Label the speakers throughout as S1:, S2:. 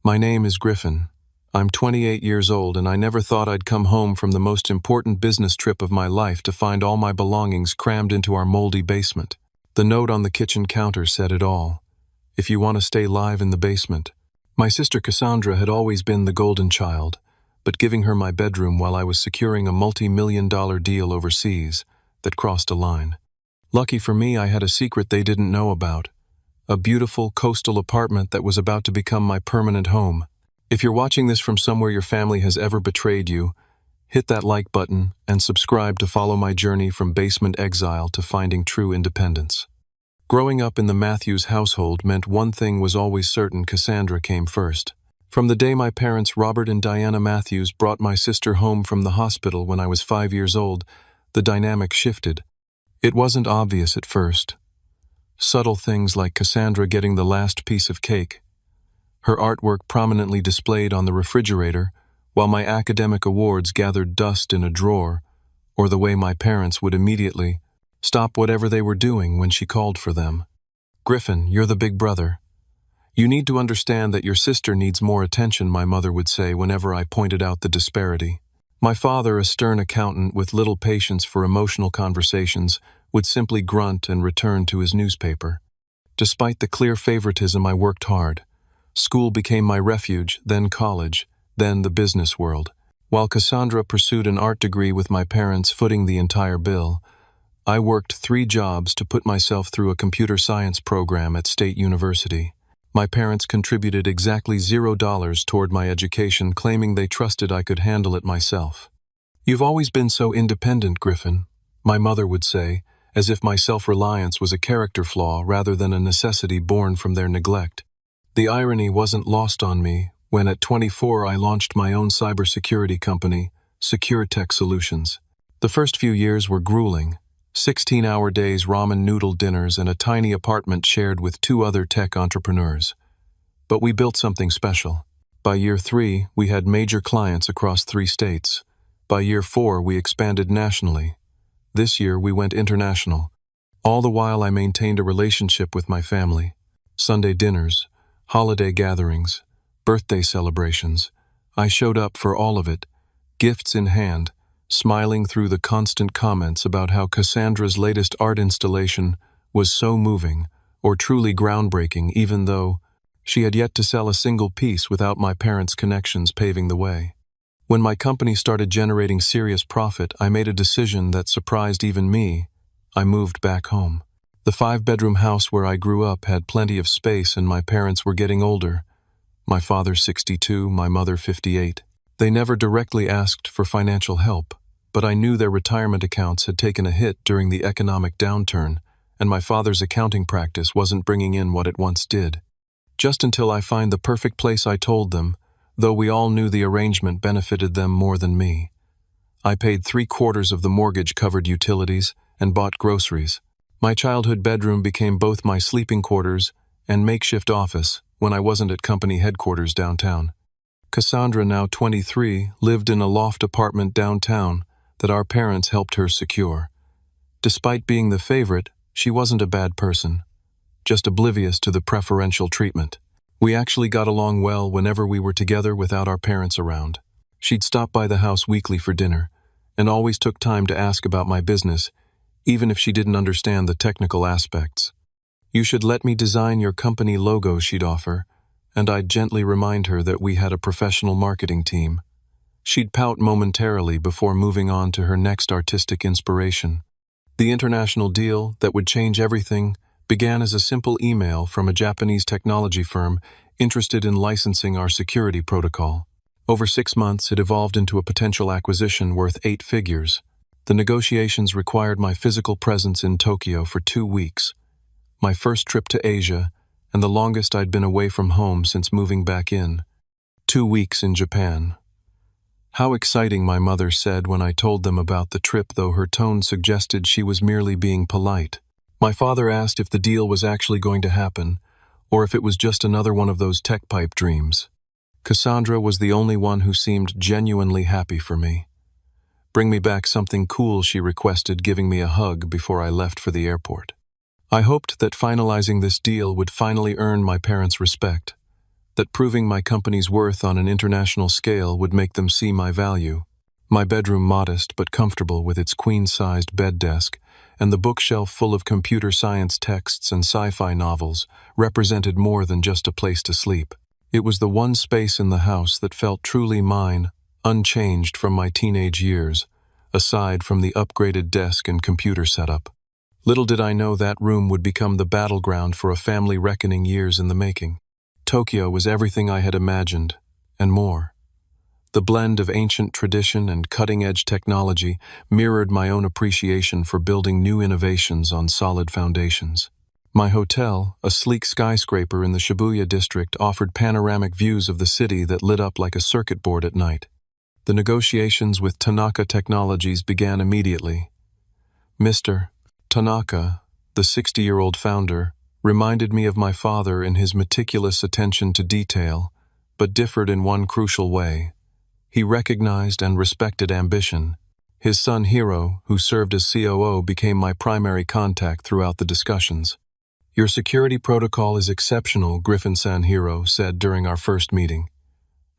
S1: My name is Griffin. I'm 28 years old and I never thought I'd come home from the most important business trip of my life to find all my belongings crammed into our moldy basement. The note on the kitchen counter said it all. If you want to stay live in the basement. My sister Cassandra had always been the golden child, but giving her my bedroom while I was securing a multi-million-dollar deal overseas that crossed a line. Lucky for me, I had a secret they didn't know about. A beautiful coastal apartment that was about to become my permanent home. If you're watching this from somewhere your family has ever betrayed you, hit that like button and subscribe to follow my journey from basement exile to finding true independence. Growing up in the Matthews household meant one thing was always certain: Cassandra came first. From the day my parents, Robert and Diana Matthews, brought my sister home from the hospital when I was 5 years old, the dynamic shifted. It wasn't obvious at first. Subtle things like Cassandra getting the last piece of cake, her artwork prominently displayed on the refrigerator, while my academic awards gathered dust in a drawer, or the way my parents would immediately stop whatever they were doing when she called for them. "Griffin, you're the big brother. You need to understand that your sister needs more attention," my mother would say whenever I pointed out the disparity. My father, a stern accountant with little patience for emotional conversations, would simply grunt and return to his newspaper. Despite the clear favoritism, I worked hard. School became my refuge, then college, then the business world. While Cassandra pursued an art degree with my parents footing the entire bill, I worked 3 jobs to put myself through a computer science program at State University. My parents contributed exactly $0 toward my education, claiming they trusted I could handle it myself. "You've always been so independent, Griffin," my mother would say, as if my self-reliance was a character flaw rather than a necessity born from their neglect. The irony wasn't lost on me when at 24 I launched my own cybersecurity company, Secure Tech Solutions. The first few years were grueling. 16-hour days, ramen noodle dinners, and a tiny apartment shared with 2 other tech entrepreneurs. But we built something special. By year 3, we had major clients across 3 states. By year 4, we expanded nationally. This year, we went international. All the while, I maintained a relationship with my family. Sunday dinners, holiday gatherings, birthday celebrations. I showed up for all of it, gifts in hand, smiling through the constant comments about how Cassandra's latest art installation was so moving or truly groundbreaking, even though she had yet to sell a single piece without my parents' connections paving the way. When my company started generating serious profit, I made a decision that surprised even me. I moved back home. The 5-bedroom house where I grew up had plenty of space, and my parents were getting older. My father 62, my mother 58. They never directly asked for financial help, but I knew their retirement accounts had taken a hit during the economic downturn, and my father's accounting practice wasn't bringing in what it once did. "Just until I find the perfect place," I told them, though we all knew the arrangement benefited them more than me. I paid 3/4 of the mortgage-covered utilities and bought groceries. My childhood bedroom became both my sleeping quarters and makeshift office when I wasn't at company headquarters downtown. Cassandra, now 23, lived in a loft apartment downtown that our parents helped her secure. Despite being the favorite, she wasn't a bad person, just oblivious to the preferential treatment. We actually got along well whenever we were together without our parents around. She'd stop by the house weekly for dinner, and always took time to ask about my business, even if she didn't understand the technical aspects. "You should let me design your company logo," she'd offer, and I'd gently remind her that we had a professional marketing team. She'd pout momentarily before moving on to her next artistic inspiration. The international deal that would change everything began as a simple email from a Japanese technology firm interested in licensing our security protocol. Over 6 months, it evolved into a potential acquisition worth 8 figures. The negotiations required my physical presence in Tokyo for 2 weeks, my first trip to Asia, and the longest I'd been away from home since moving back in. 2 weeks in Japan. How exciting, my mother said when I told them about the trip, though her tone suggested she was merely being polite. My father asked if the deal was actually going to happen, or if it was just another one of those tech pipe dreams. Cassandra was the only one who seemed genuinely happy for me. "Bring me back something cool," she requested, giving me a hug before I left for the airport. I hoped that finalizing this deal would finally earn my parents' respect. that proving my company's worth on an international scale would make them see my value. My bedroom, modest but comfortable with its queen-sized bed desk, and the bookshelf full of computer science texts and sci-fi novels, represented more than just a place to sleep. It was the one space in the house that felt truly mine, unchanged from my teenage years, aside from the upgraded desk and computer setup. Little did I know that room would become the battleground for a family reckoning years in the making. Tokyo was everything I had imagined, and more. The blend of ancient tradition and cutting-edge technology mirrored my own appreciation for building new innovations on solid foundations. My hotel, a sleek skyscraper in the Shibuya district, offered panoramic views of the city that lit up like a circuit board at night. The negotiations with Tanaka Technologies began immediately. Mr. Tanaka, the 60-year-old founder, reminded me of my father in his meticulous attention to detail, but differed in one crucial way. He recognized and respected ambition. His son Hiro, who served as COO, became my primary contact throughout the discussions. "Your security protocol is exceptional," Griffin-san Hiro said during our first meeting.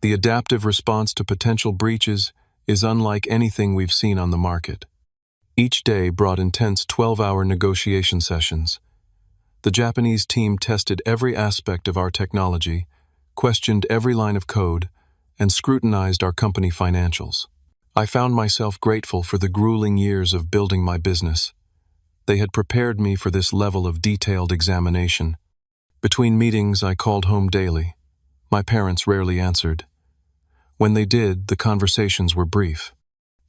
S1: "The adaptive response to potential breaches is unlike anything we've seen on the market." Each day brought intense 12-hour negotiation sessions. The Japanese team tested every aspect of our technology, questioned every line of code, and scrutinized our company financials. I found myself grateful for the grueling years of building my business. They had prepared me for this level of detailed examination. Between meetings, I called home daily. My parents rarely answered. When they did, the conversations were brief.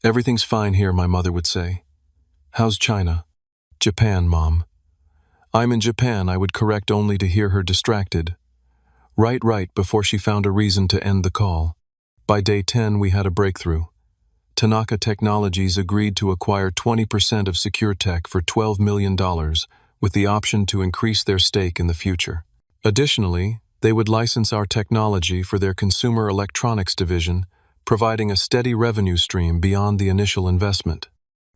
S1: "Everything's fine here," my mother would say. "How's China?" "Japan, Mom." "I'm in Japan," I would correct, only to hear her distracted. Right, before she found a reason to end the call. By day 10, we had a breakthrough. Tanaka Technologies agreed to acquire 20% of SecureTech for $12 million, with the option to increase their stake in the future. Additionally, they would license our technology for their consumer electronics division, providing a steady revenue stream beyond the initial investment.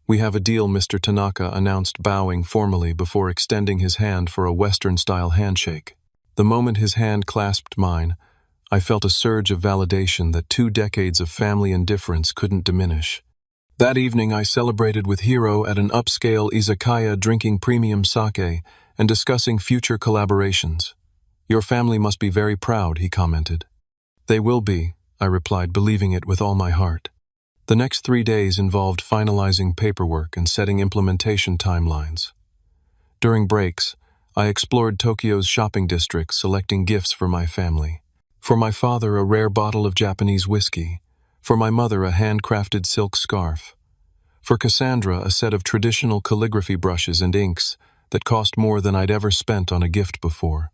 S1: "We have a deal," Mr. Tanaka announced, bowing formally before extending his hand for a Western-style handshake. The moment his hand clasped mine, I felt a surge of validation that 2 decades of family indifference couldn't diminish. That evening, I celebrated with Hiro at an upscale izakaya, drinking premium sake and discussing future collaborations. "Your family must be very proud," he commented. "They will be," I replied, believing it with all my heart. The next 3 days involved finalizing paperwork and setting implementation timelines. During breaks, I explored Tokyo's shopping district, selecting gifts for my family. For my father, a rare bottle of Japanese whiskey. For my mother, a handcrafted silk scarf. For Cassandra, a set of traditional calligraphy brushes and inks that cost more than I'd ever spent on a gift before.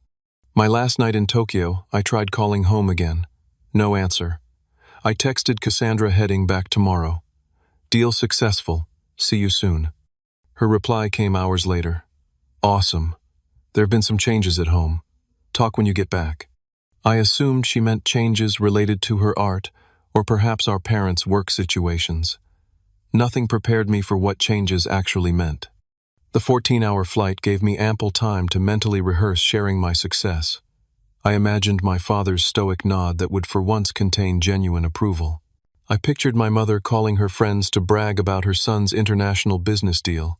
S1: My last night in Tokyo, I tried calling home again. No answer. I texted Cassandra, heading back tomorrow. "Deal successful. See you soon." Her reply came hours later. "Awesome. There have been some changes at home. Talk when you get back." I assumed she meant changes related to her art, or perhaps our parents' work situations. Nothing prepared me for what changes actually meant. The 14-hour flight gave me ample time to mentally rehearse sharing my success. I imagined my father's stoic nod that would for once contain genuine approval. I pictured my mother calling her friends to brag about her son's international business deal.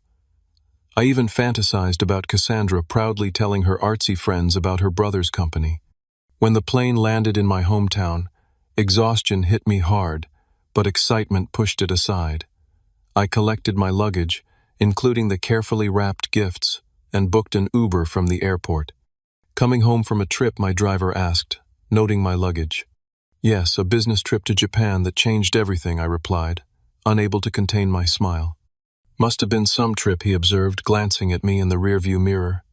S1: I even fantasized about Cassandra proudly telling her artsy friends about her brother's company. When the plane landed in my hometown, exhaustion hit me hard, but excitement pushed it aside. I collected my luggage, including the carefully wrapped gifts, and booked an Uber from the airport. Coming home from a trip, my driver asked, noting my luggage. "Yes, a business trip to Japan that changed everything," I replied, unable to contain my smile. "Must have been some trip," he observed, glancing at me in the rearview mirror.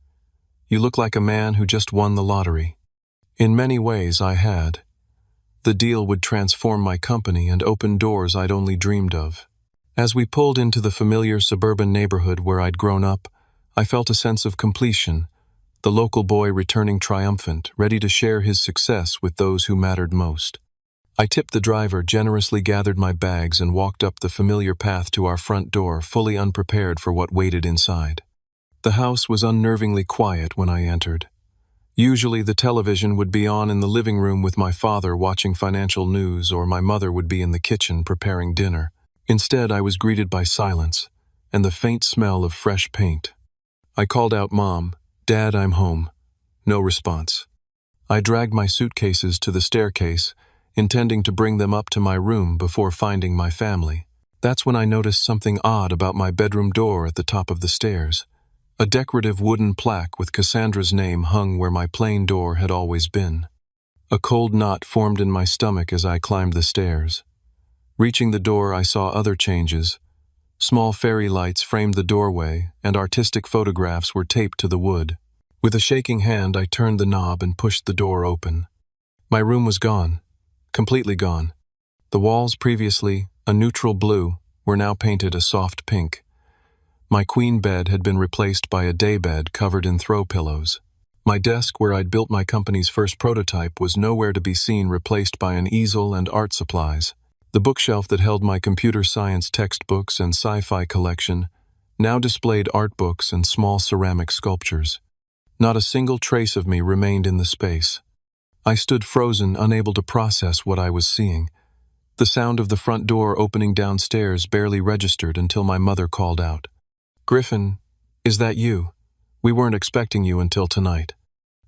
S1: "You look like a man who just won the lottery." In many ways, I had. The deal would transform my company and open doors I'd only dreamed of. As we pulled into the familiar suburban neighborhood where I'd grown up, I felt a sense of completion, the local boy returning triumphant, ready to share his success with those who mattered most. I tipped the driver, generously gathered my bags, and walked up the familiar path to our front door, fully unprepared for what waited inside. The house was unnervingly quiet when I entered. Usually the television would be on in the living room with my father watching financial news, or my mother would be in the kitchen preparing dinner. Instead, I was greeted by silence and the faint smell of fresh paint. I called out, "Mom, Dad, I'm home." No response. I dragged my suitcases to the staircase, intending to bring them up to my room before finding my family. That's when I noticed something odd about my bedroom door at the top of the stairs. A decorative wooden plaque with Cassandra's name hung where my plain door had always been. A cold knot formed in my stomach as I climbed the stairs. Reaching the door, I saw other changes. Small fairy lights framed the doorway, and artistic photographs were taped to the wood. With a shaking hand, I turned the knob and pushed the door open. My room was gone, completely gone. The walls, previously a neutral blue, were now painted a soft pink. My queen bed had been replaced by a daybed covered in throw pillows. My desk, where I'd built my company's first prototype, was nowhere to be seen, replaced by an easel and art supplies. The bookshelf that held my computer science textbooks and sci-fi collection now displayed art books and small ceramic sculptures. Not a single trace of me remained in the space. I stood frozen, unable to process what I was seeing. The sound of the front door opening downstairs barely registered until my mother called out, "Griffin, is that you? We weren't expecting you until tonight."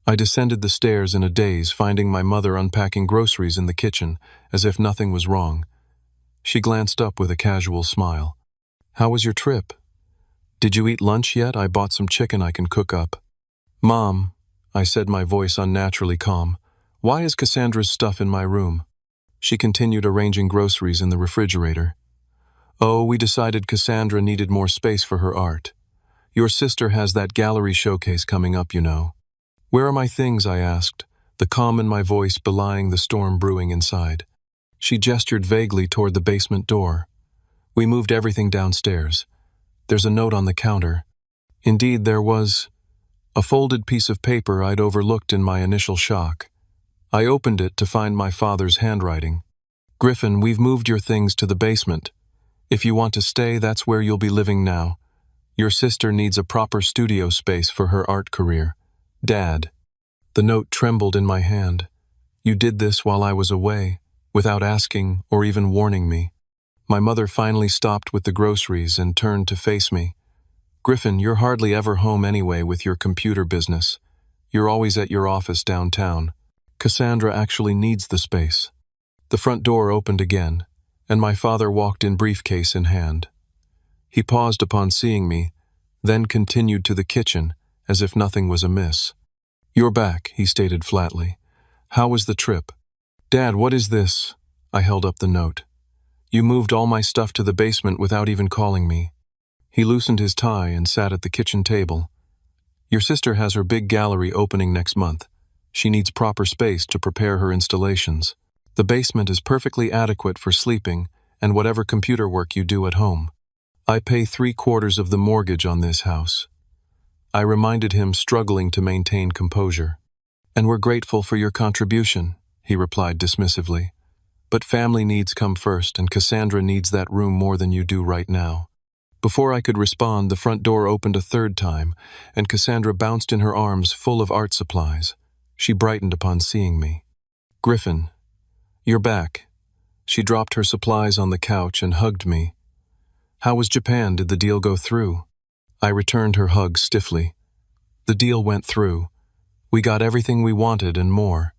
S1: I descended the stairs in a daze, finding my mother unpacking groceries in the kitchen, as if nothing was wrong. She glanced up with a casual smile. "How was your trip? Did you eat lunch yet? I bought some chicken I can cook up." "Mom," I said, my voice unnaturally calm, "why is Cassandra's stuff in my room?" She continued arranging groceries in the refrigerator. "Oh, we decided Cassandra needed more space for her art. Your sister has that gallery showcase coming up, you know." "Where are my things?" I asked, the calm in my voice belying the storm brewing inside. She gestured vaguely toward the basement door. "We moved everything downstairs. There's a note on the counter." Indeed, there was. A folded piece of paper I'd overlooked in my initial shock. I opened it to find my father's handwriting. "Griffin, we've moved your things to the basement. If you want to stay, that's where you'll be living now. Your sister needs a proper studio space for her art career. Dad." The note trembled in my hand. "You did this while I was away, without asking or even warning me." My mother finally stopped with the groceries and turned to face me. "Griffin, you're hardly ever home anyway with your computer business. You're always at your office downtown. Cassandra actually needs the space." The front door opened again, and my father walked in, briefcase in hand. He paused upon seeing me, then continued to the kitchen, as if nothing was amiss. "You're back," he stated flatly. "How was the trip?" "Dad, what is this?" I held up the note. "You moved all my stuff to the basement without even calling me." He loosened his tie and sat at the kitchen table. "Your sister has her big gallery opening next month. She needs proper space to prepare her installations. The basement is perfectly adequate for sleeping and whatever computer work you do at home. I pay 3/4 of the mortgage on this house." I reminded him, struggling to maintain composure. "And we're grateful for your contribution," he replied dismissively. "But family needs come first, and Cassandra needs that room more than you do right now." Before I could respond, the front door opened a third time, and Cassandra bounced in her arms full of art supplies. She brightened upon seeing me. "Griffin, you're back." She dropped her supplies on the couch and hugged me. "How was Japan? Did the deal go through?" I returned her hug stiffly. "The deal went through. We got everything we wanted and more."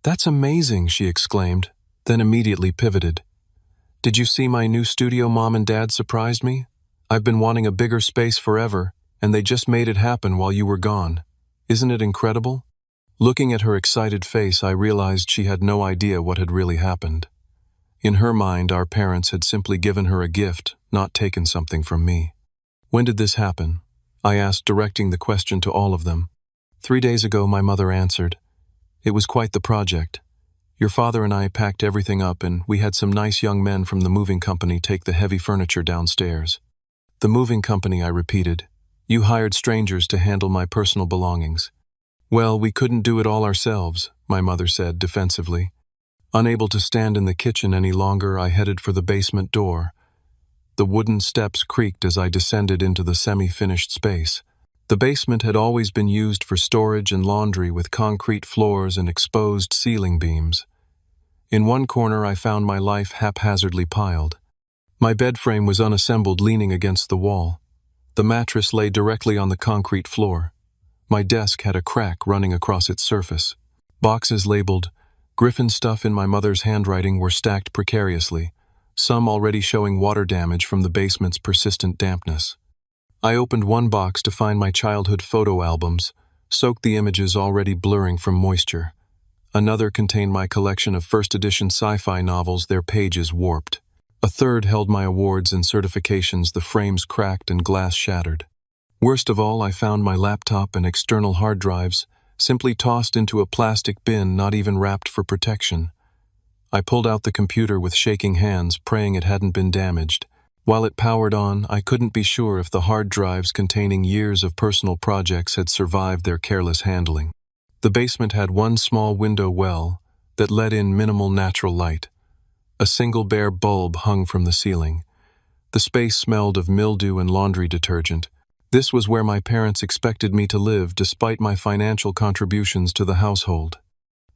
S1: "That's amazing," she exclaimed, then immediately pivoted. "Did you see my new studio Mom and Dad surprised me? I've been wanting a bigger space forever, and they just made it happen while you were gone. Isn't it incredible?" Looking at her excited face, I realized she had no idea what had really happened. In her mind, our parents had simply given her a gift, not taken something from me. "When did this happen?" I asked, directing the question to all of them. 3 days ago, my mother answered. "It was quite the project. Your father and I packed everything up, and we had some nice young men from the moving company take the heavy furniture downstairs." "The moving company," I repeated. "You hired strangers to handle my personal belongings." "Well, we couldn't do it all ourselves," my mother said defensively. Unable to stand in the kitchen any longer, I headed for the basement door. The wooden steps creaked as I descended into the semi-finished space. The basement had always been used for storage and laundry with concrete floors and exposed ceiling beams. In one corner I found my life haphazardly piled. My bed frame was unassembled, leaning against the wall. The mattress lay directly on the concrete floor. My desk had a crack running across its surface. Boxes labeled Griffin stuff in my mother's handwriting were stacked precariously, some already showing water damage from the basement's persistent dampness. I opened one box to find my childhood photo albums, soaked the images already blurring from moisture. Another contained my collection of first edition sci-fi novels, their pages warped. A third held my awards and certifications, the frames cracked and glass shattered. Worst of all, I found my laptop and external hard drives, simply tossed into a plastic bin, not even wrapped for protection. I pulled out the computer with shaking hands, praying it hadn't been damaged. While it powered on, I couldn't be sure if the hard drives containing years of personal projects had survived their careless handling. The basement had one small window well that let in minimal natural light. A single bare bulb hung from the ceiling. The space smelled of mildew and laundry detergent. This was where my parents expected me to live, despite my financial contributions to the household.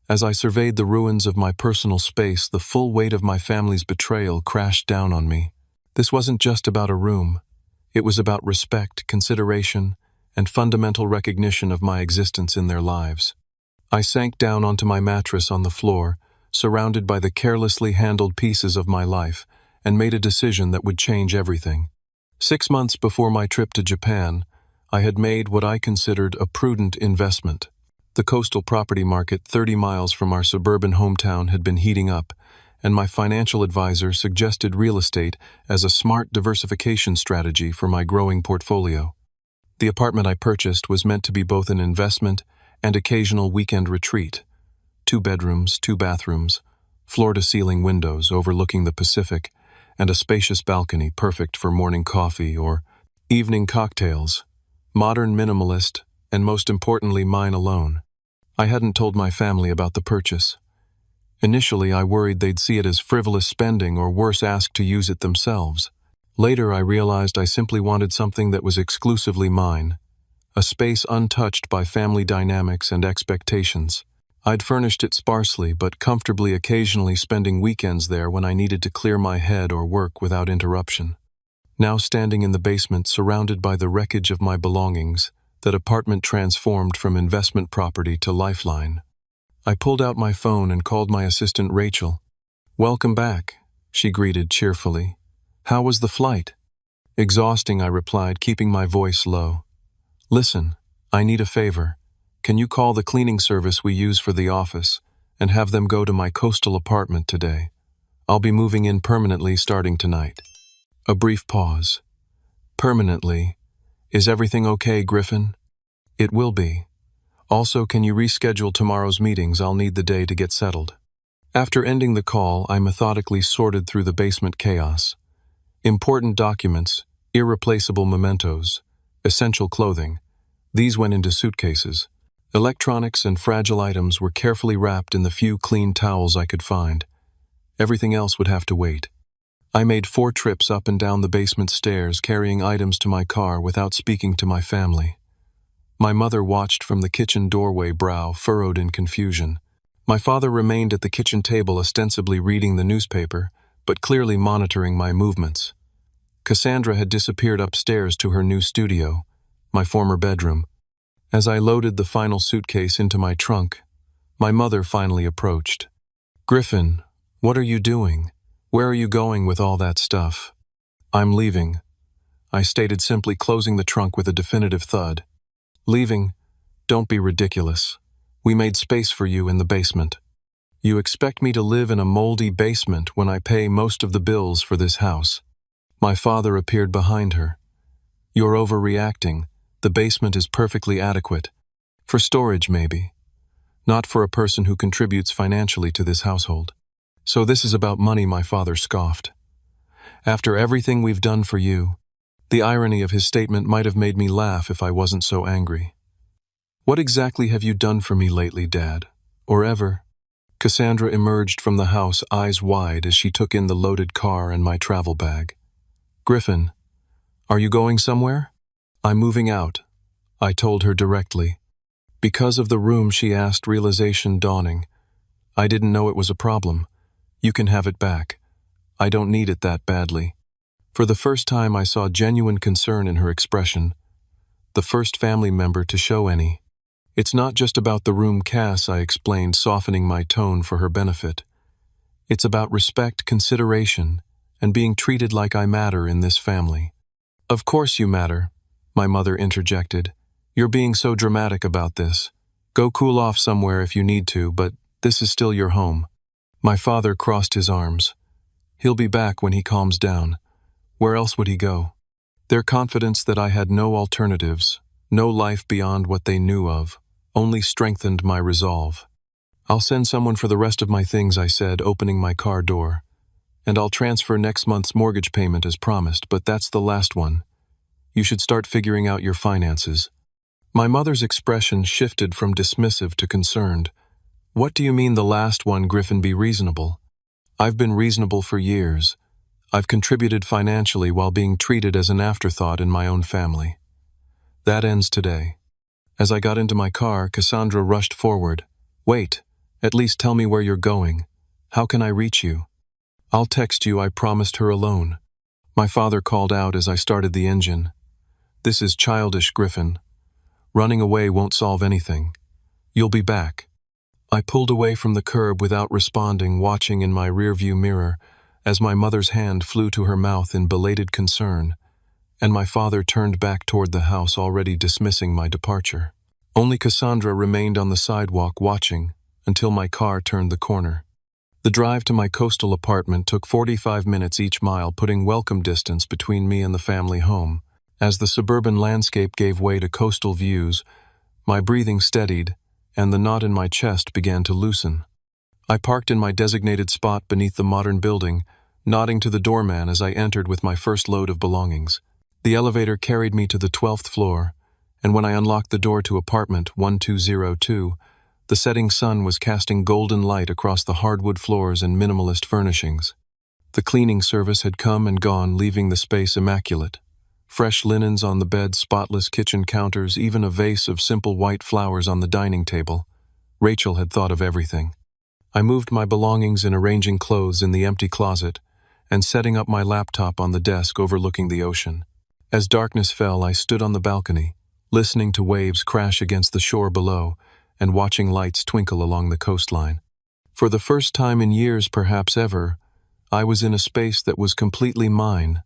S1: As I surveyed the ruins of my personal space, the full weight of my family's betrayal crashed down on me. This wasn't just about a room. It was about respect, consideration, and fundamental recognition of my existence in their lives. I sank down onto my mattress on the floor, surrounded by the carelessly handled pieces of my life, and made a decision that would change everything. 6 months before my trip to Japan, I had made what I considered a prudent investment. The coastal property market 30 miles from our suburban hometown had been heating up, and my financial advisor suggested real estate as a smart diversification strategy for my growing portfolio. The apartment I purchased was meant to be both an investment and occasional weekend retreat. 2 bedrooms, 2 bathrooms, floor-to-ceiling windows overlooking the Pacific, and a spacious balcony perfect for morning coffee or evening cocktails. Modern, minimalist, and most importantly, mine alone. I hadn't told my family about the purchase. Initially, I worried they'd see it as frivolous spending or worse, ask to use it themselves. Later, I realized I simply wanted something that was exclusively mine, a space untouched by family dynamics and expectations. I'd furnished it sparsely but comfortably, occasionally spending weekends there when I needed to clear my head or work without interruption. Now standing in the basement, surrounded by the wreckage of my belongings, that apartment transformed from investment property to lifeline. I pulled out my phone and called my assistant Rachel. "Welcome back," she greeted cheerfully. "How was the flight?" "Exhausting," I replied, keeping my voice low. "Listen, I need a favor. Can you call the cleaning service we use for the office and have them go to my coastal apartment today? I'll be moving in permanently starting tonight." A brief pause. "Permanently? Is everything okay, Griffin?" "It will be. Also, can you reschedule tomorrow's meetings? I'll need the day to get settled." After ending the call, I methodically sorted through the basement chaos. Important documents, irreplaceable mementos, essential clothing. These went into suitcases. Electronics and fragile items were carefully wrapped in the few clean towels I could find. Everything else would have to wait. I made 4 trips up and down the basement stairs, carrying items to my car without speaking to my family. My mother watched from the kitchen doorway, brow furrowed in confusion. My father remained at the kitchen table, ostensibly reading the newspaper, but clearly monitoring my movements. Cassandra had disappeared upstairs to her new studio, my former bedroom. As I loaded the final suitcase into my trunk, my mother finally approached. "Griffin, what are you doing? Where are you going with all that stuff?" "I'm leaving," I stated simply, closing the trunk with a definitive thud. "Leaving? Don't be ridiculous. We made space for you in the basement. You expect me to live in a moldy basement when I pay most of the bills for this house?" My father appeared behind her. "You're overreacting. The basement is perfectly adequate. For storage, maybe. Not for a person who contributes financially to this household." "So this is about money," my father scoffed. "After everything we've done for you." The irony of his statement might have made me laugh if I wasn't so angry. "What exactly have you done for me lately, Dad? Or ever?" Cassandra emerged from the house, eyes wide, as she took in the loaded car and my travel bag. "Griffin, are you going somewhere?" "I'm moving out. I told her directly. Because of the room, she asked, realization dawning. I didn't know it was a problem. You can have it back. I don't need it that badly. For the first time, I saw genuine concern in her expression. The first family member to show any. It's not just about the room, Cass, I explained, softening my tone for her benefit. It's about respect, consideration, and being treated like I matter in this family. Of course you matter, my mother interjected. You're being so dramatic about this. Go cool off somewhere if you need to, but this is still your home. My father crossed his arms. He'll be back when he calms down. Where else would he go? Their confidence that I had no alternatives, no life beyond what they knew of, only strengthened my resolve. I'll send someone for the rest of my things, I said, opening my car door. And I'll transfer next month's mortgage payment as promised, but that's the last one. You should start figuring out your finances. My mother's expression shifted from dismissive to concerned. What do you mean the last one, Griffin? Be reasonable. I've been reasonable for years. I've contributed financially while being treated as an afterthought in my own family. That ends today. As I got into my car, Cassandra rushed forward. Wait, at least tell me where you're going. How can I reach you? I'll text you, I promised her alone. My father called out as I started the engine. This is childish, Griffin. Running away won't solve anything. You'll be back. I pulled away from the curb without responding, watching in my rearview mirror as my mother's hand flew to her mouth in belated concern, and my father turned back toward the house, already dismissing my departure. Only Cassandra remained on the sidewalk watching until my car turned the corner. The drive to my coastal apartment took 45 minutes each mile, putting welcome distance between me and the family home. As the suburban landscape gave way to coastal views, my breathing steadied, and the knot in my chest began to loosen. I parked in my designated spot beneath the modern building, nodding to the doorman as I entered with my first load of belongings. The elevator carried me to the 12th floor, and when I unlocked the door to apartment 1202, the setting sun was casting golden light across the hardwood floors and minimalist furnishings. The cleaning service had come and gone, leaving the space immaculate. Fresh linens on the bed, spotless kitchen counters, even a vase of simple white flowers on the dining table. Rachel had thought of everything. I moved my belongings in arranging clothes in the empty closet and setting up my laptop on the desk overlooking the ocean. As darkness fell, I stood on the balcony, listening to waves crash against the shore below and watching lights twinkle along the coastline. For the first time in years, perhaps ever, I was in a space that was completely mine,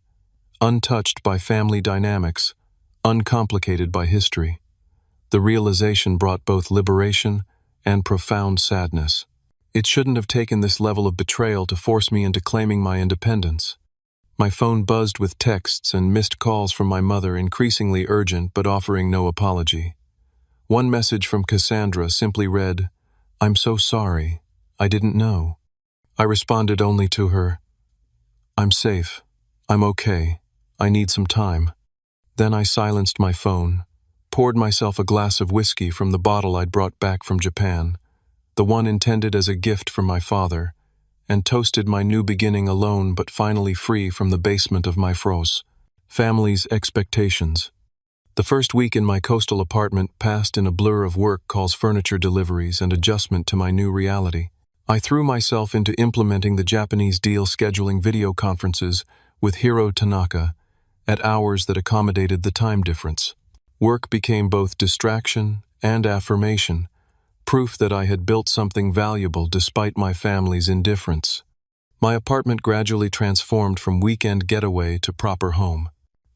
S1: untouched by family dynamics, uncomplicated by history. The realization brought both liberation and profound sadness. It shouldn't have taken this level of betrayal to force me into claiming my independence. My phone buzzed with texts and missed calls from my mother, increasingly urgent but offering no apology. One message from Cassandra simply read, "I'm so sorry. I didn't know." I responded only to her, "I'm safe. I'm okay. I need some time." Then I silenced my phone, poured myself a glass of whiskey from the bottle I'd brought back from Japan, the one intended as a gift from my father, and toasted my new beginning alone but finally free from the basement of my family's expectations. The first week in my coastal apartment passed in a blur of work calls, furniture deliveries, and adjustment to my new reality. I threw myself into implementing the Japanese deal, scheduling video conferences with Hiro Tanaka at hours that accommodated the time difference. Work became both distraction and affirmation, proof that I had built something valuable despite my family's indifference. My apartment gradually transformed from weekend getaway to proper home.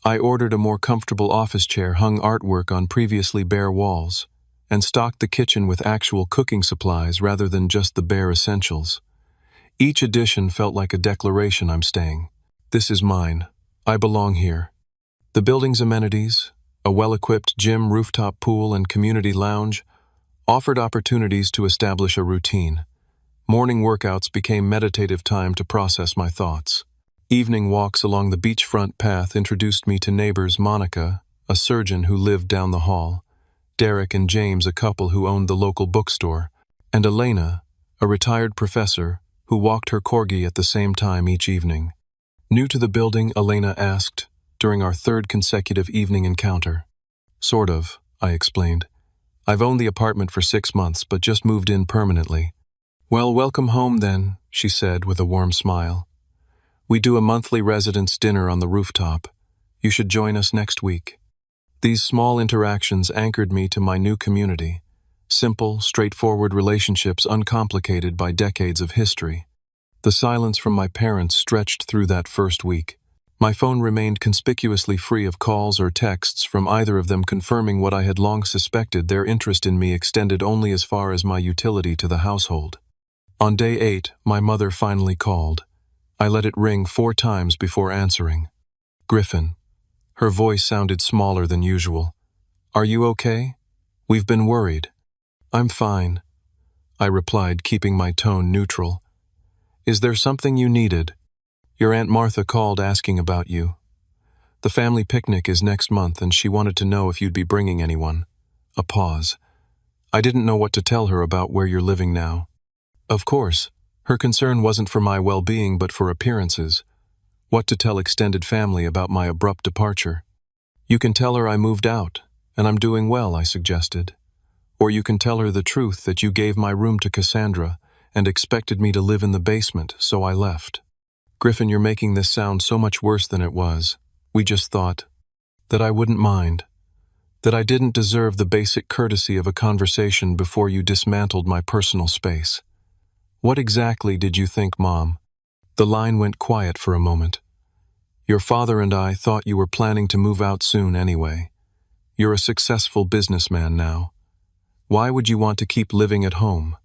S1: I ordered a more comfortable office chair, hung artwork on previously bare walls, and stocked the kitchen with actual cooking supplies rather than just the bare essentials. Each addition felt like a declaration: I'm staying. This is mine. I belong here. The building's amenities, a well-equipped gym, rooftop pool, and community lounge, offered opportunities to establish a routine. Morning workouts became meditative time to process my thoughts. Evening walks along the beachfront path introduced me to neighbors Monica, a surgeon who lived down the hall, Derek and James, a couple who owned the local bookstore, and Elena, a retired professor who walked her corgi at the same time each evening. New to the building, Elena asked, during our third consecutive evening encounter. Sort of, I explained. "I've owned the apartment for 6 months, but just moved in permanently." "Well, welcome home then," she said with a warm smile. "We do a monthly residence dinner on the rooftop. You should join us next week." These small interactions anchored me to my new community. Simple, straightforward relationships uncomplicated by decades of history. The silence from my parents stretched through that first week. My phone remained conspicuously free of calls or texts from either of them, confirming what I had long suspected: their interest in me extended only as far as my utility to the household. On day 8, my mother finally called. I let it ring 4 times before answering. "Griffin." Her voice sounded smaller than usual. "Are you okay? We've been worried." "I'm fine," I replied, keeping my tone neutral. "Is there something you needed?" "Your Aunt Martha called asking about you. The family picnic is next month, and she wanted to know if you'd be bringing anyone." A pause. I didn't know what to tell her about where you're living now. Of course, her concern wasn't for my well-being but for appearances. What to tell extended family about my abrupt departure? "You can tell her I moved out, and I'm doing well," I suggested. "Or you can tell her the truth, that you gave my room to Cassandra and expected me to live in the basement, so I left." "Griffin, you're making this sound so much worse than it was. We just thought that I wouldn't mind, that I didn't deserve the basic courtesy of a conversation before you dismantled my personal space." "What exactly did you think, Mom?" The line went quiet for a moment. "Your father and I thought you were planning to move out soon anyway. You're a successful businessman now. Why would you want to keep living at home?"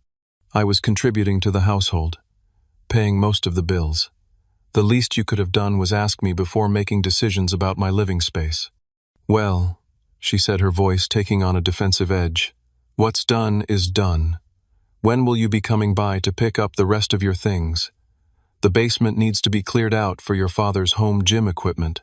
S1: "I was contributing to the household, paying most of the bills. The least you could have done was ask me before making decisions about my living space." "Well," she said, her voice taking on a defensive edge, "what's done is done. When will you be coming by to pick up the rest of your things? The basement needs to be cleared out for your father's home gym equipment."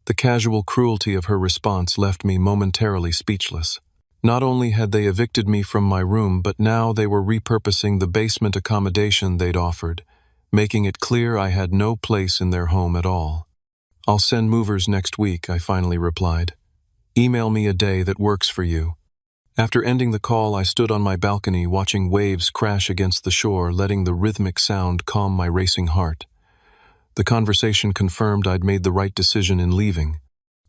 S1: The casual cruelty of her response left me momentarily speechless. Not only had they evicted me from my room, but now they were repurposing the basement accommodation they'd offered, making it clear I had no place in their home at all. "I'll send movers next week," I finally replied. "Email me a day that works for you." After ending the call, I stood on my balcony watching waves crash against the shore, letting the rhythmic sound calm my racing heart. The conversation confirmed I'd made the right decision in leaving.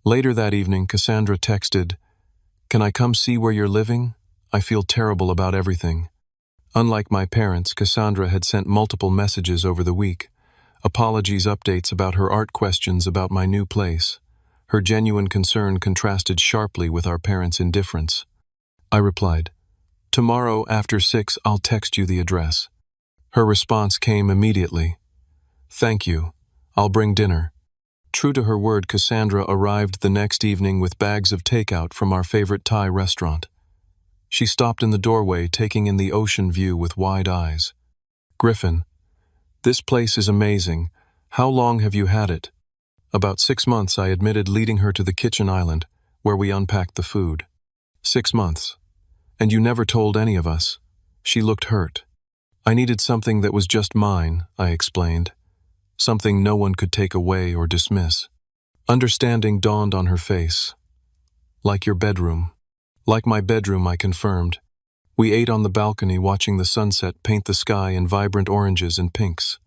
S1: Later that evening, Cassandra texted, "Can I come see where you're living? I feel terrible about everything." Unlike my parents, Cassandra had sent multiple messages over the week. Apologies, updates about her art, questions about my new place. Her genuine concern contrasted sharply with our parents' indifference. I replied, "Tomorrow after 6, I'll text you the address." Her response came immediately. "Thank you. I'll bring dinner." True to her word, Cassandra arrived the next evening with bags of takeout from our favorite Thai restaurant. She stopped in the doorway, taking in the ocean view with wide eyes. "Griffin, this place is amazing. How long have you had it?" "About 6 months," I admitted, leading her to the kitchen island, where we unpacked the food. "6 months. And you never told any of us." She looked hurt. "I needed something that was just mine," I explained. "Something no one could take away or dismiss." Understanding dawned on her face. "Like your bedroom." "Like my bedroom," I confirmed. We ate on the balcony, watching the sunset paint the sky in vibrant oranges and pinks.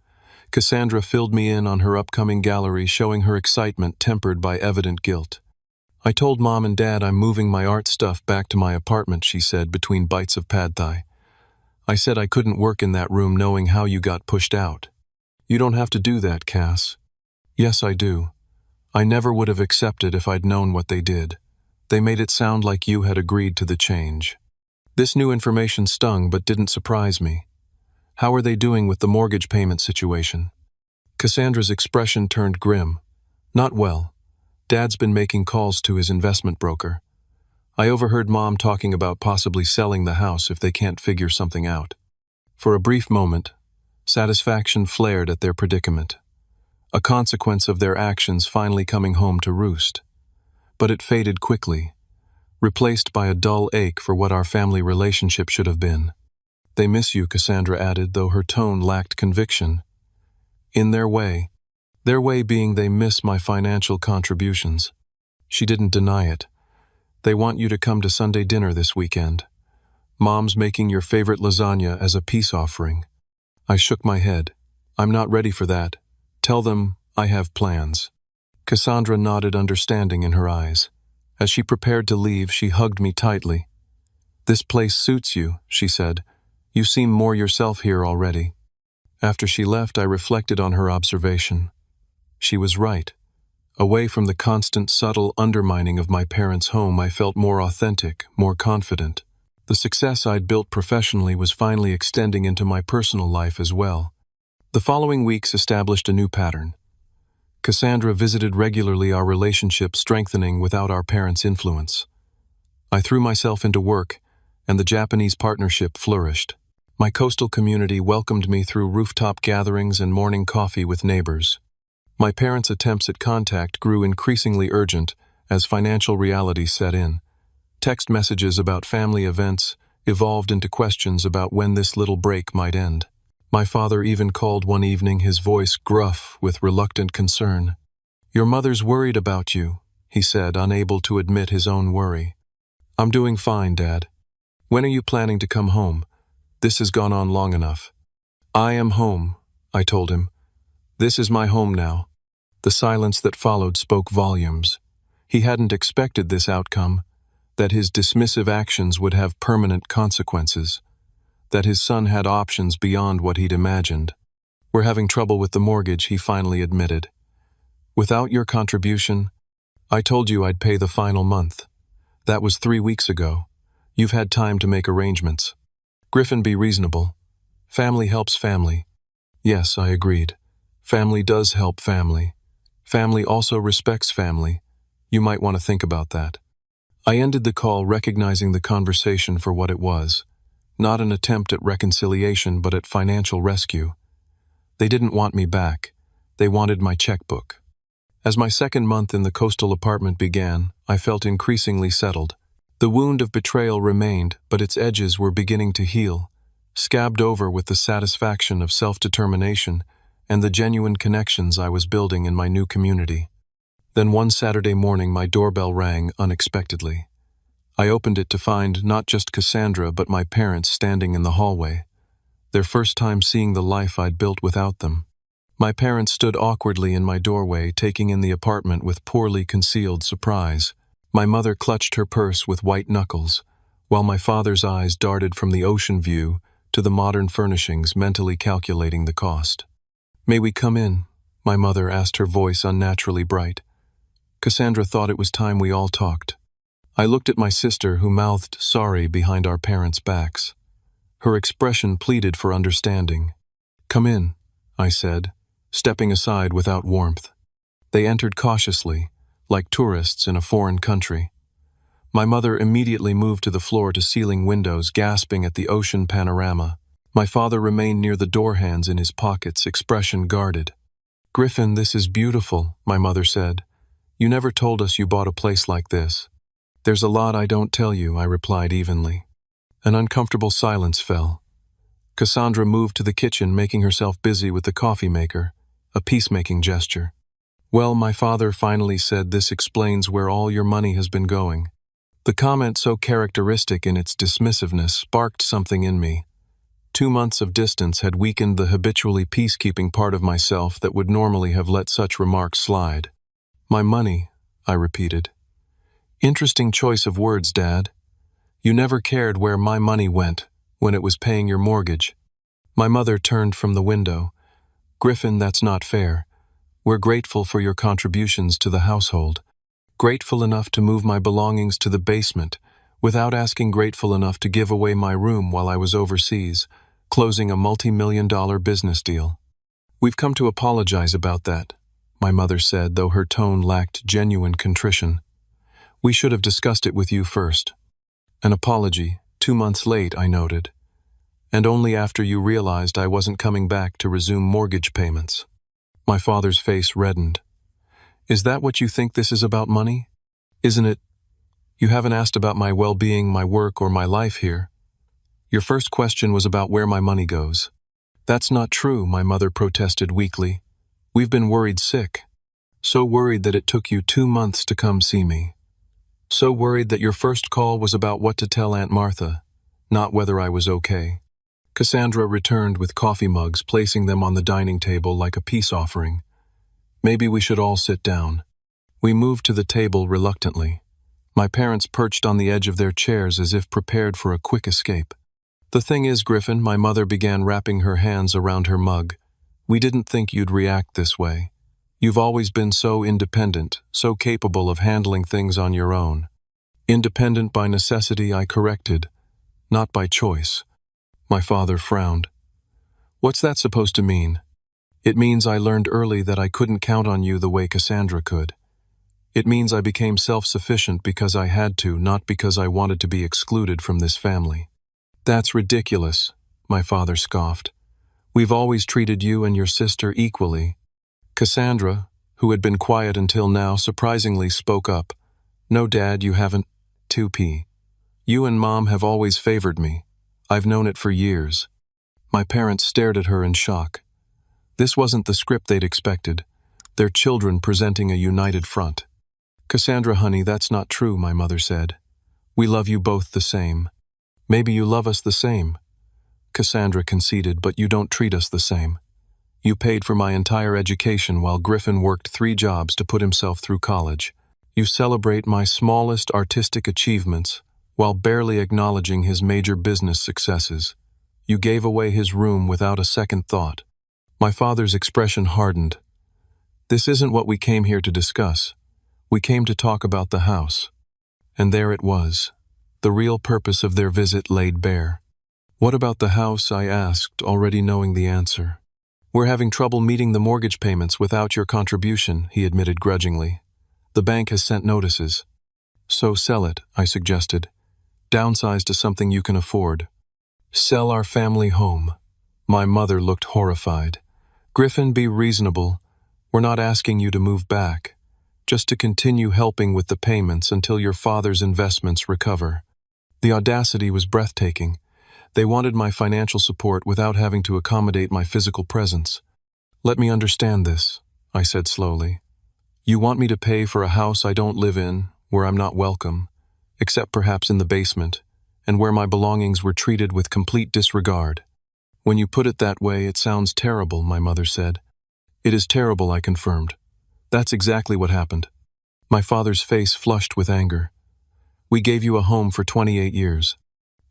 S1: Cassandra filled me in on her upcoming gallery, showing her excitement tempered by evident guilt. "I told Mom and Dad I'm moving my art stuff back to my apartment," she said between bites of pad thai. "I said I couldn't work in that room knowing how you got pushed out." "You don't have to do that, Cass." "Yes, I do. I never would have accepted if I'd known what they did. They made it sound like you had agreed to the change." This new information stung but didn't surprise me. "How are they doing with the mortgage payment situation?" Cassandra's expression turned grim. "Not well. Dad's been making calls to his investment broker. I overheard Mom talking about possibly selling the house if they can't figure something out." For a brief moment, satisfaction flared at their predicament, a consequence of their actions finally coming home to roost. But it faded quickly, replaced by a dull ache for what our family relationship should have been. "They miss you," Cassandra added, though her tone lacked conviction. "In their way." Their way being they miss my financial contributions. She didn't deny it. They want you to come to Sunday dinner this weekend. Mom's making your favorite lasagna as a peace offering. I shook my head. I'm not ready for that. Tell them I have plans. Cassandra nodded understanding in her eyes. As she prepared to leave, she hugged me tightly. This place suits you, she said. You seem more yourself here already. After she left, I reflected on her observation. She was right. Away from the constant, subtle undermining of my parents' home, I felt more authentic, more confident. The success I'd built professionally was finally extending into my personal life as well. The following weeks established a new pattern. Cassandra visited regularly, our relationship strengthening without our parents' influence. I threw myself into work, and the Japanese partnership flourished. My coastal community welcomed me through rooftop gatherings and morning coffee with neighbors. My parents' attempts at contact grew increasingly urgent as financial reality set in. Text messages about family events evolved into questions about when this little break might end. My father even called one evening, his voice gruff with reluctant concern. "Your mother's worried about you," he said, unable to admit his own worry. "I'm doing fine, Dad. When are you planning to come home? This has gone on long enough." "I am home," I told him. "This is my home now." The silence that followed spoke volumes. He hadn't expected this outcome, that his dismissive actions would have permanent consequences, that his son had options beyond what he'd imagined. "We're having trouble with the mortgage," he finally admitted. "Without your contribution, I told you I'd pay the final month. That was 3 weeks ago. You've had time to make arrangements." "Griffin, be reasonable. Family helps family." "Yes," I agreed. "Family does help family. Family also respects family. You might want to think about that." I ended the call recognizing the conversation for what it was. Not an attempt at reconciliation, but at financial rescue. They didn't want me back. They wanted my checkbook. As my second month in the coastal apartment began, I felt increasingly settled. The wound of betrayal remained, but its edges were beginning to heal, scabbed over with the satisfaction of self-determination and the genuine connections I was building in my new community. Then one Saturday morning, my doorbell rang unexpectedly. I opened it to find not just Cassandra, but my parents standing in the hallway, their first time seeing the life I'd built without them. My parents stood awkwardly in my doorway, taking in the apartment with poorly concealed surprise. My mother clutched her purse with white knuckles, while my father's eyes darted from the ocean view to the modern furnishings, mentally calculating the cost. "May we come in?" my mother asked, her voice unnaturally bright. Cassandra thought it was time we all talked. I looked at my sister, who mouthed sorry behind our parents' backs. Her expression pleaded for understanding. "Come in," I said, stepping aside without warmth. They entered cautiously, like tourists in a foreign country. My mother immediately moved to the floor-to-ceiling windows, gasping at the ocean panorama. My father remained near the door, hands in his pockets, expression guarded. "Griffin, this is beautiful," my mother said. "You never told us you bought a place like this." "There's a lot I don't tell you," I replied evenly. An uncomfortable silence fell. Cassandra moved to the kitchen, making herself busy with the coffee maker, a peacemaking gesture. "Well," my father finally said, "this explains where all your money has been going." The comment, so characteristic in its dismissiveness, sparked something in me. 2 months of distance had weakened the habitually peacekeeping part of myself that would normally have let such remarks slide. "My money," I repeated. "Interesting choice of words, Dad. You never cared where my money went when it was paying your mortgage." My mother turned from the window. "Griffin, that's not fair. We're grateful for your contributions to the household. Grateful enough to move my belongings to the basement, without asking grateful enough to give away my room while I was overseas, closing a multi-million-dollar business deal. We've come to apologize about that," my mother said, though her tone lacked genuine contrition. "We should have discussed it with you first." "An apology, 2 months late," I noted. "And only after you realized I wasn't coming back to resume mortgage payments." My father's face reddened. "Is that what you think this is about, money? Isn't it? You haven't asked about my well-being, my work, or my life here. Your first question was about where my money goes." "That's not true," my mother protested weakly. "We've been worried sick. So worried that it took you 2 months to come see me." So worried that your first call was about what to tell Aunt Martha, not whether I was okay. Cassandra returned with coffee mugs, placing them on the dining table like a peace offering. Maybe we should all sit down. We moved to the table reluctantly. My parents perched on the edge of their chairs as if prepared for a quick escape. The thing is, Griffin, my mother began wrapping her hands around her mug. We didn't think you'd react this way. You've always been so independent, so capable of handling things on your own. Independent by necessity, I corrected, not by choice. My father frowned. What's that supposed to mean? It means I learned early that I couldn't count on you the way Cassandra could. It means I became self-sufficient because I had to, not because I wanted to be excluded from this family. That's ridiculous, my father scoffed. We've always treated you and your sister equally. Cassandra, who had been quiet until now, surprisingly spoke up. No, Dad, you haven't. 2p. You and Mom have always favored me. I've known it for years. My parents stared at her in shock. This wasn't the script they'd expected. Their children presenting a united front. Cassandra, honey, that's not true, my mother said. We love you both the same. Maybe you love us the same. Cassandra conceded, but you don't treat us the same. You paid for my entire education while Griffin worked 3 jobs to put himself through college. You celebrate my smallest artistic achievements while barely acknowledging his major business successes. You gave away his room without a second thought. My father's expression hardened. This isn't what we came here to discuss. We came to talk about the house. And there it was. The real purpose of their visit laid bare. What about the house? I asked, already knowing the answer. We're having trouble meeting the mortgage payments without your contribution, he admitted grudgingly. The bank has sent notices. So sell it, I suggested. Downsize to something you can afford. Sell our family home. My mother looked horrified. Griffin, be reasonable. We're not asking you to move back. Just to continue helping with the payments until your father's investments recover. The audacity was breathtaking. They wanted my financial support without having to accommodate my physical presence. Let me understand this, I said slowly. You want me to pay for a house I don't live in, where I'm not welcome, except perhaps in the basement, and where my belongings were treated with complete disregard. When you put it that way, it sounds terrible, my mother said. It is terrible, I confirmed. That's exactly what happened. My father's face flushed with anger. We gave you a home for 28 years.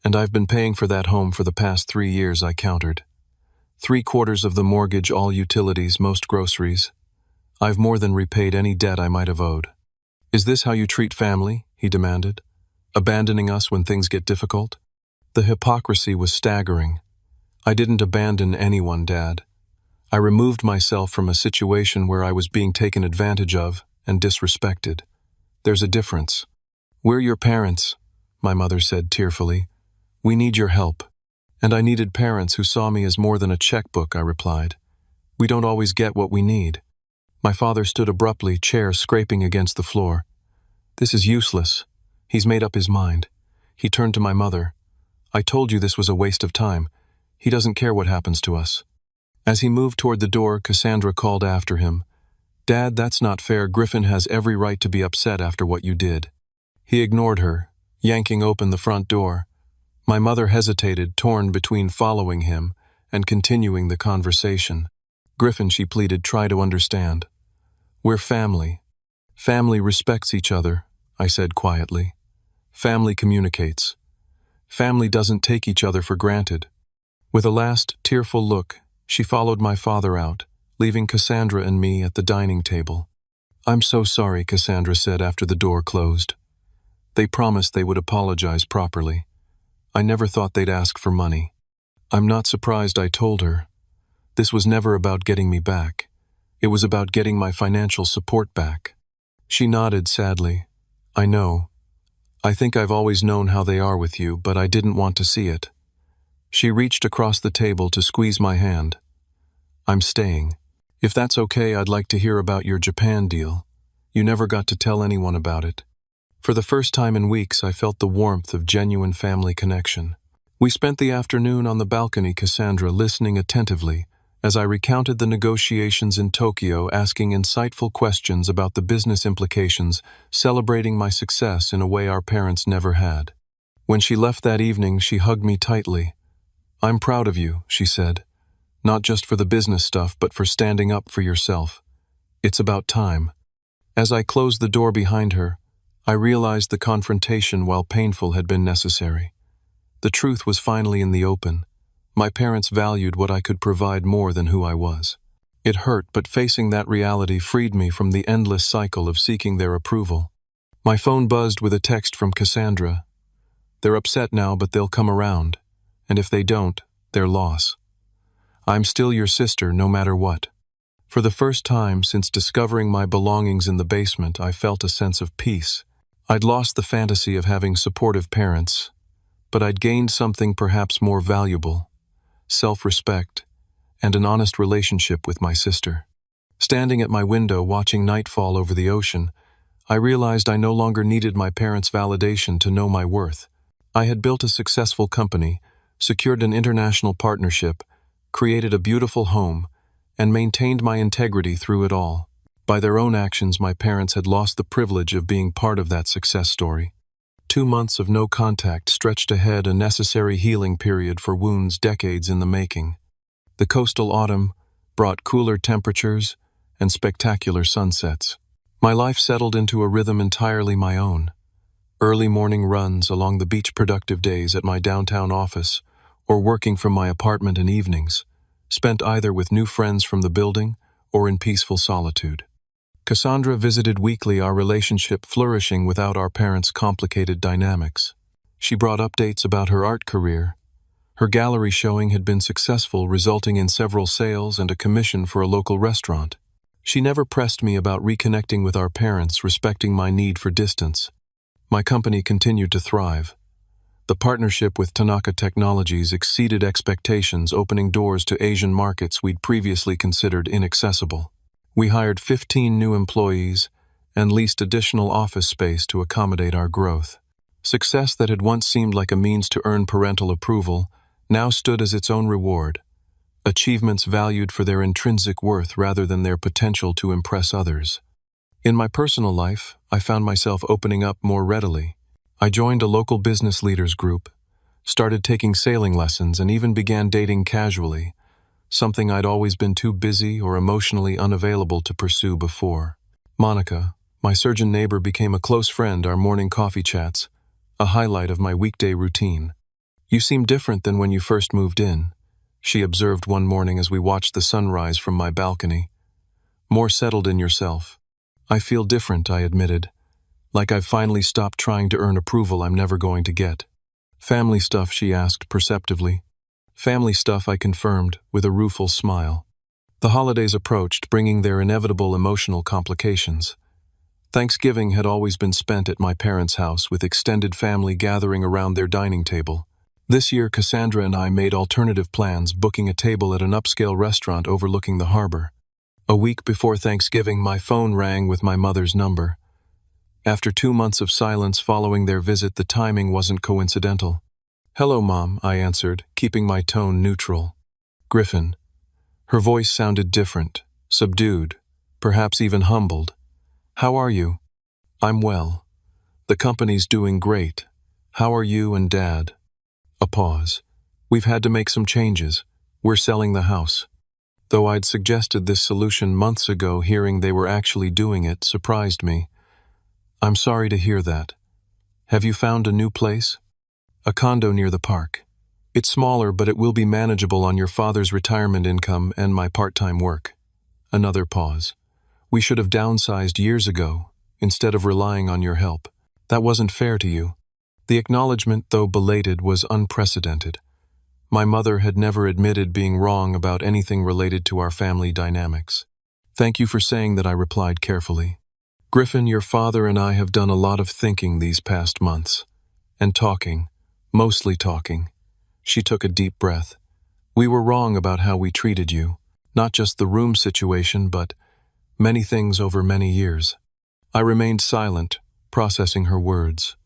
S1: And I've been paying for that home for the past 3 years, I countered. 3/4 of the mortgage, all utilities, most groceries. I've more than repaid any debt I might have owed. Is this how you treat family? He demanded. Abandoning us when things get difficult? The hypocrisy was staggering. I didn't abandon anyone, Dad. I removed myself from a situation where I was being taken advantage of and disrespected. There's a difference. We're your parents, my mother said tearfully. We need your help. And I needed parents who saw me as more than a checkbook, I replied. We don't always get what we need. My father stood abruptly, chair scraping against the floor. This is useless. He's made up his mind. He turned to my mother. I told you this was a waste of time. He doesn't care what happens to us. As he moved toward the door, Cassandra called after him. Dad, that's not fair. Griffin has every right to be upset after what you did. He ignored her, yanking open the front door. My mother hesitated, torn between following him and continuing the conversation. Griffin, she pleaded, try to understand. We're family. Family respects each other, I said quietly. Family communicates. Family doesn't take each other for granted. With a last, tearful look, she followed my father out, leaving Cassandra and me at the dining table. I'm so sorry, Cassandra said after the door closed. They promised they would apologize properly. I never thought they'd ask for money. I'm not surprised, I told her. This was never about getting me back. It was about getting my financial support back. She nodded sadly. I know. I think I've always known how they are with you, but I didn't want to see it. She reached across the table to squeeze my hand. I'm staying. If that's okay, I'd like to hear about your Japan deal. You never got to tell anyone about it. For the first time in weeks, I felt the warmth of genuine family connection. We spent the afternoon on the balcony, Cassandra listening attentively as I recounted the negotiations in Tokyo, asking insightful questions about the business implications, celebrating my success in a way our parents never had. When she left that evening, she hugged me tightly. "I'm proud of you," she said, "not just for the business stuff, but for standing up for yourself. It's about time." As I closed the door behind her, I realized the confrontation, while painful, had been necessary. The truth was finally in the open. My parents valued what I could provide more than who I was. It hurt, but facing that reality freed me from the endless cycle of seeking their approval. My phone buzzed with a text from Cassandra. "They're upset now, but they'll come around. And if they don't, their loss. I'm still your sister, no matter what." For the first time since discovering my belongings in the basement, I felt a sense of peace. I'd lost the fantasy of having supportive parents, but I'd gained something perhaps more valuable: self-respect and an honest relationship with my sister. Standing at my window watching nightfall over the ocean, I realized I no longer needed my parents' validation to know my worth. I had built a successful company, secured an international partnership, created a beautiful home, and maintained my integrity through it all. By their own actions, my parents had lost the privilege of being part of that success story. 2 months of no contact stretched ahead, a necessary healing period for wounds decades in the making. The coastal autumn brought cooler temperatures and spectacular sunsets. My life settled into a rhythm entirely my own. Early morning runs along the beach, productive days at my downtown office, or working from my apartment in evenings, spent either with new friends from the building or in peaceful solitude. Cassandra visited weekly, our relationship flourishing without our parents' complicated dynamics. She brought updates about her art career. Her gallery showing had been successful, resulting in several sales and a commission for a local restaurant. She never pressed me about reconnecting with our parents, respecting my need for distance. My company continued to thrive. The partnership with Tanaka Technologies exceeded expectations, opening doors to Asian markets we'd previously considered inaccessible. We hired 15 new employees and leased additional office space to accommodate our growth. Success that had once seemed like a means to earn parental approval now stood as its own reward. Achievements valued for their intrinsic worth rather than their potential to impress others. In my personal life, I found myself opening up more readily. I joined a local business leaders group, started taking sailing lessons, and even began dating casually, something I'd always been too busy or emotionally unavailable to pursue before. Monica, my surgeon neighbor, became a close friend, our morning coffee chats, a highlight of my weekday routine. "You seem different than when you first moved in," she observed one morning as we watched the sunrise from my balcony. "More settled in yourself." "I feel different," I admitted. "Like I've finally stopped trying to earn approval I'm never going to get." "Family stuff?" she asked perceptively. "Family stuff," I confirmed, with a rueful smile. The holidays approached, bringing their inevitable emotional complications. Thanksgiving had always been spent at my parents' house, with extended family gathering around their dining table. This year, Cassandra and I made alternative plans, booking a table at an upscale restaurant overlooking the harbor. A week before Thanksgiving, my phone rang with my mother's number. After 2 months of silence following their visit, the timing wasn't coincidental. "Hello, Mom," I answered, keeping my tone neutral. "Griffin." Her voice sounded different, subdued, perhaps even humbled. "How are you?" "I'm well. The company's doing great. How are you and Dad?" A pause. "We've had to make some changes. We're selling the house." Though I'd suggested this solution months ago, hearing they were actually doing it surprised me. "I'm sorry to hear that. Have you found a new place?" "A condo near the park. It's smaller, but it will be manageable on your father's retirement income and my part-time work." Another pause. "We should have downsized years ago, instead of relying on your help. That wasn't fair to you." The acknowledgement, though belated, was unprecedented. My mother had never admitted being wrong about anything related to our family dynamics. "Thank you for saying that," I replied carefully. "Griffin, your father and I have done a lot of thinking these past months. And talking. Mostly talking." She took a deep breath. "We were wrong about how we treated you. Not just the room situation, but many things over many years." I remained silent, processing her words.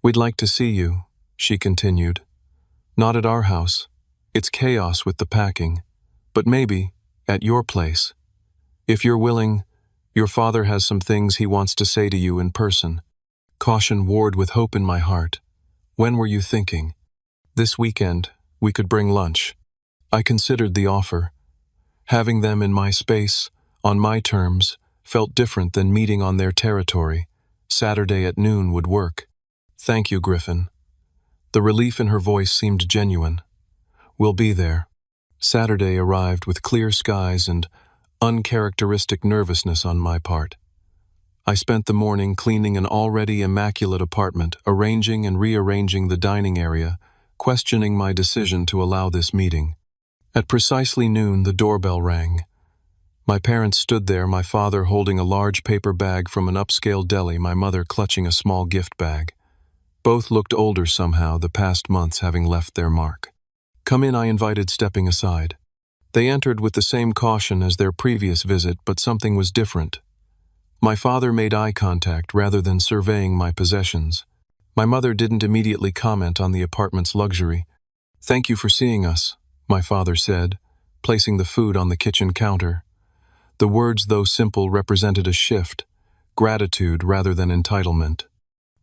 S1: "We'd like to see you," she continued. "Not at our house. It's chaos with the packing. But maybe, At your place. If you're willing, your father has some things he wants to say to you in person. Caution warred with hope in my heart. When were you thinking? This weekend, we could bring lunch. I considered the offer. Having them in my space, on my terms, felt different than meeting on their territory. Saturday at noon would work. Thank you, Griffin. The relief in her voice seemed genuine. We'll be there. Saturday arrived with clear skies and uncharacteristic nervousness on my part. I spent the morning cleaning an already immaculate apartment, arranging and rearranging the dining area, questioning my decision to allow this meeting. At precisely noon, the doorbell rang. My parents stood there, my father holding a large paper bag from an upscale deli, my mother clutching a small gift bag. Both looked older somehow, the past months having left their mark. Come in, I invited, stepping aside. They entered with the same caution as their previous visit, but something was different. My father made eye contact rather than surveying my possessions. My mother didn't immediately comment on the apartment's luxury. Thank you for seeing us, my father said, placing the food on the kitchen counter. The words, though simple, represented a shift, gratitude rather than entitlement.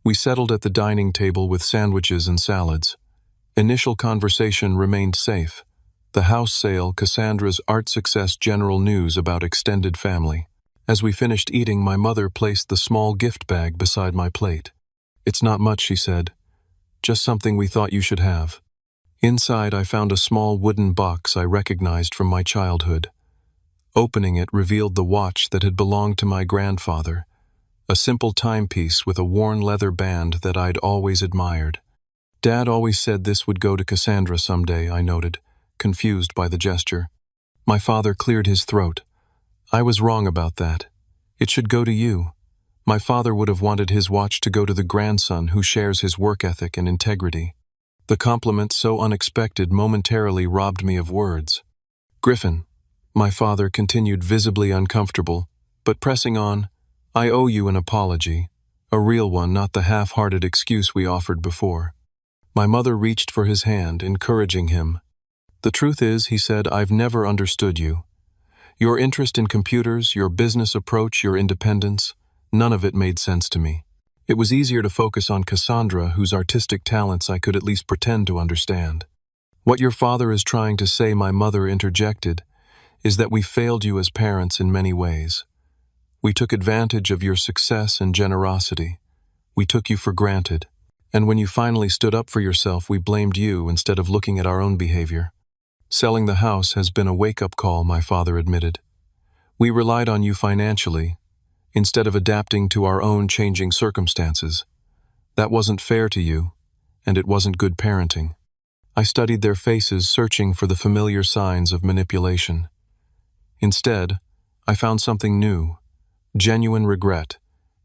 S1: We settled at the dining table with sandwiches and salads. Initial conversation remained safe. The house sale, Cassandra's art success, general news about extended family. As we finished eating, my mother placed the small gift bag beside my plate. It's not much, she said. Just something we thought you should have. Inside, I found a small wooden box I recognized from my childhood. Opening it revealed the watch that had belonged to my grandfather, a simple timepiece with a worn leather band that I'd always admired. Dad always said this would go to Cassandra someday, I noted, confused by the gesture. My father cleared his throat. I was wrong about that. It should go to you. My father would have wanted his watch to go to the grandson who shares his work ethic and integrity. The compliment, so unexpected, momentarily robbed me of words. Griffin, my father continued, visibly uncomfortable, but pressing on, I owe you an apology, a real one, not the half-hearted excuse we offered before. My mother reached for his hand, encouraging him. The truth is, he said, I've never understood you. Your interest in computers, your business approach, your independence, none of it made sense to me. It was easier to focus on Cassandra, whose artistic talents I could at least pretend to understand. What your father is trying to say, my mother interjected, is that we failed you as parents in many ways. We took advantage of your success and generosity. We took you for granted. And when you finally stood up for yourself, we blamed you instead of looking at our own behavior. Selling the house has been a wake-up call, my father admitted. We relied on you financially, instead of adapting to our own changing circumstances. That wasn't fair to you, and it wasn't good parenting. I studied their faces, searching for the familiar signs of manipulation. Instead, I found something new, genuine regret,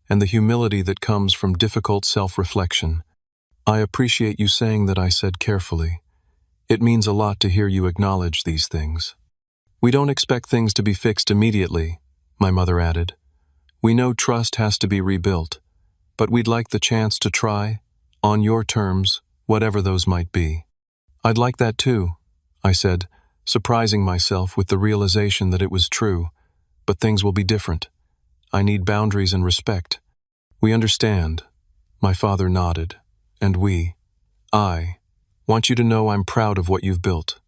S1: and the humility that comes from difficult self-reflection. I appreciate you saying that, I said carefully. It means a lot to hear you acknowledge these things. We don't expect things to be fixed immediately, my mother added. We know trust has to be rebuilt, but we'd like the chance to try, on your terms, whatever those might be. I'd like that too, I said, surprising myself with the realization that it was true, but things will be different. I need boundaries and respect. We understand, my father nodded, and I want you to know I'm proud of what you've built.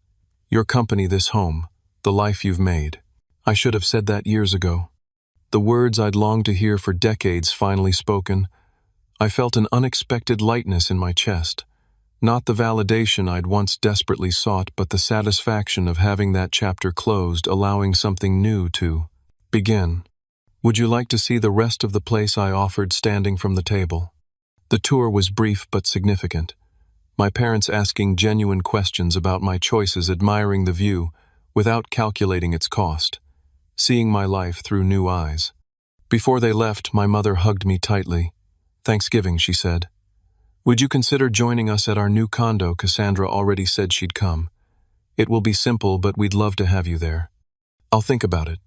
S1: Your company, this home, the life you've made. I should have said that years ago. The words I'd longed to hear for decades finally spoken. I felt an unexpected lightness in my chest. Not the validation I'd once desperately sought, but the satisfaction of having that chapter closed, allowing something new to begin. Would you like to see the rest of the place, I offered, standing from the table. The tour was brief but significant. My parents asking genuine questions about my choices, admiring the view, without calculating its cost. Seeing my life through new eyes. Before they left, my mother hugged me tightly. Thanksgiving, she said. Would you consider joining us at our new condo? Cassandra already said she'd come. It will be simple, but we'd love to have you there. I'll think about it.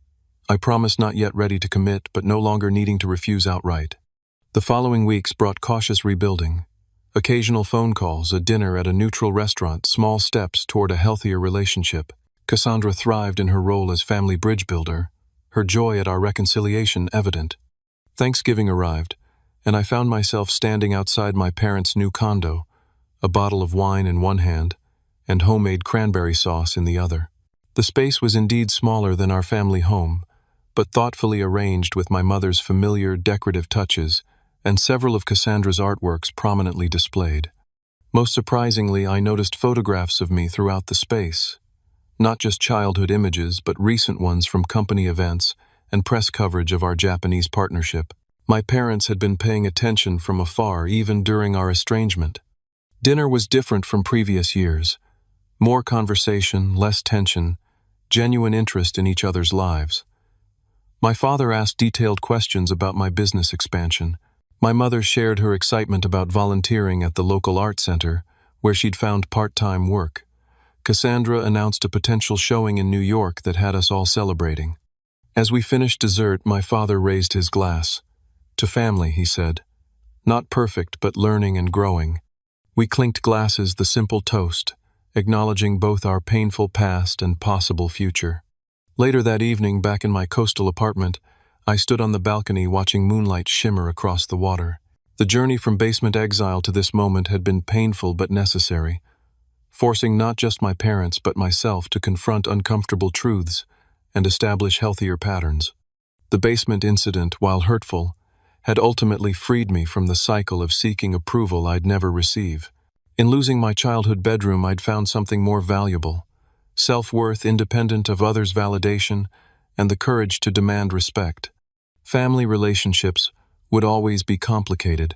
S1: I promise, not yet ready to commit, but no longer needing to refuse outright. The following weeks brought cautious rebuilding. Occasional phone calls, a dinner at a neutral restaurant, small steps toward a healthier relationship. Cassandra thrived in her role as family bridge builder, her joy at our reconciliation evident. Thanksgiving arrived, and I found myself standing outside my parents' new condo, a bottle of wine in one hand and homemade cranberry sauce in the other. The space was indeed smaller than our family home, but thoughtfully arranged with my mother's familiar decorative touches and several of Cassandra's artworks prominently displayed. Most surprisingly, I noticed photographs of me throughout the space. Not just childhood images, but recent ones from company events and press coverage of our Japanese partnership. My parents had been paying attention from afar even during our estrangement. Dinner was different from previous years. More conversation, less tension, genuine interest in each other's lives. My father asked detailed questions about my business expansion. My mother shared her excitement about volunteering at the local art center, where she'd found part-time work. Cassandra announced a potential showing in New York that had us all celebrating. As we finished dessert, my father raised his glass. "To family," he said. "Not perfect, but learning and growing." We clinked glasses, the simple toast, acknowledging both our painful past and possible future. Later that evening, back in my coastal apartment, I stood on the balcony watching moonlight shimmer across the water. The journey from basement exile to this moment had been painful but necessary, forcing not just my parents but myself to confront uncomfortable truths and establish healthier patterns. The basement incident, while hurtful, had ultimately freed me from the cycle of seeking approval I'd never receive. In losing my childhood bedroom, I'd found something more valuable: self-worth independent of others' validation and the courage to demand respect. Family relationships would always be complicated,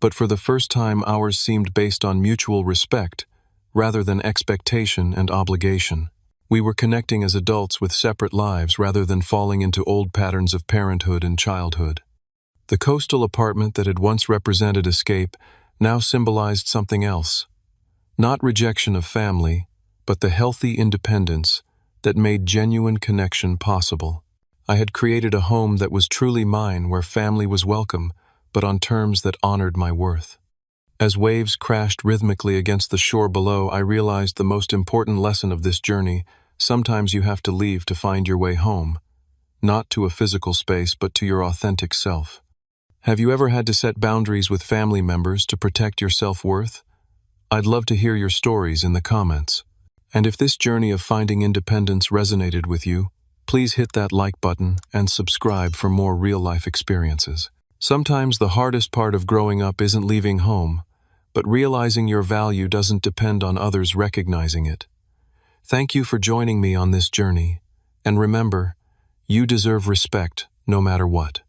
S1: but for the first time ours seemed based on mutual respect rather than expectation and obligation. We were connecting as adults with separate lives rather than falling into old patterns of parenthood and childhood. The coastal apartment that had once represented escape now symbolized something else. Not rejection of family, but the healthy independence that made genuine connection possible. I had created a home that was truly mine, where family was welcome, but on terms that honored my worth. As waves crashed rhythmically against the shore below, I realized the most important lesson of this journey: sometimes you have to leave to find your way home, not to a physical space, but to your authentic self. Have you ever had to set boundaries with family members to protect your self-worth? I'd love to hear your stories in the comments. And if this journey of finding independence resonated with you, please hit that like button and subscribe for more real-life experiences. Sometimes the hardest part of growing up isn't leaving home, but realizing your value doesn't depend on others recognizing it. Thank you for joining me on this journey, and remember, you deserve respect no matter what.